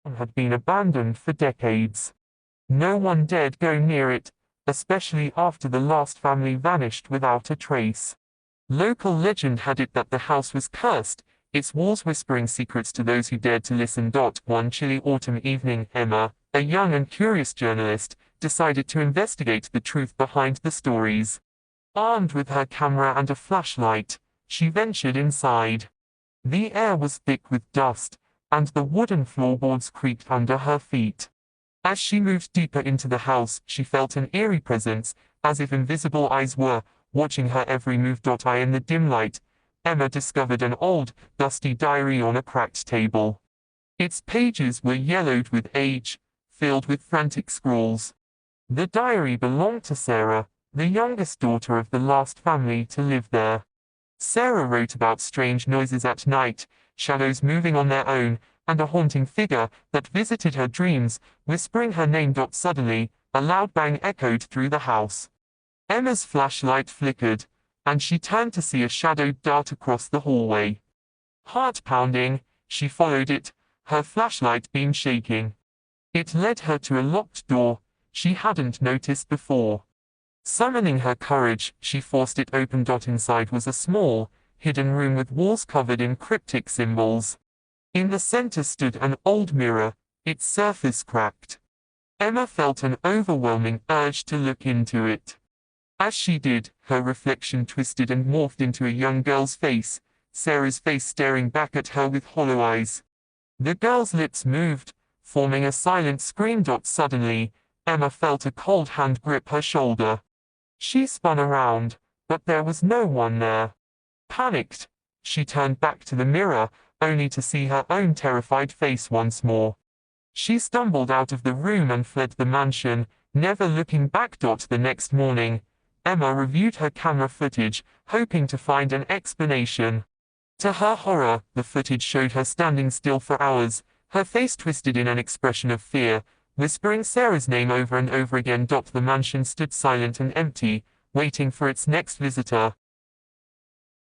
had been abandoned for decades. No one dared go near it, especially after the last family vanished without a trace. Local legend had it that the house was cursed, its walls whispering secrets to those who dared to listen. One chilly autumn evening, Emma, a young and curious journalist, decided to investigate the truth behind the stories. Armed with her camera and a flashlight, she ventured inside. The air was thick with dust, and the wooden floorboards creaked under her feet. As she moved deeper into the house, she felt an eerie presence, as if invisible eyes were watching her every move. In the dim light, Emma discovered an old, dusty diary on a cracked table. Its pages were yellowed with age, filled with frantic scrawls. The diary belonged to Sarah, the youngest daughter of the last family to live there. Sarah wrote about strange noises at night, shadows moving on their own, and a haunting figure that visited her dreams, whispering her name. Suddenly, a loud bang echoed through the house. Emma's flashlight flickered, and she turned to see a shadow dart across the hallway. Heart pounding, she followed it, her flashlight beam shaking. It led her to a locked door she hadn't noticed before. Summoning her courage, she forced it open. Inside was a small, hidden room with walls covered in cryptic symbols. In the center stood an old mirror, its surface cracked. Emma felt an overwhelming urge to look into it. As she did, her reflection twisted and morphed into a young girl's face, Sarah's face staring back at her with hollow eyes. The girl's lips moved, forming a silent scream. Suddenly, Emma felt a cold hand grip her shoulder. She spun around, but there was no one there. Panicked, she turned back to the mirror, only to see her own terrified face once more. She stumbled out of the room and fled the mansion, never looking back. The next morning, Emma reviewed her camera footage, hoping to find an explanation. To her horror, the footage showed her standing still for hours, her face twisted in an expression of fear, whispering Sarah's name over and over again. The mansion stood silent and empty, waiting for its next visitor.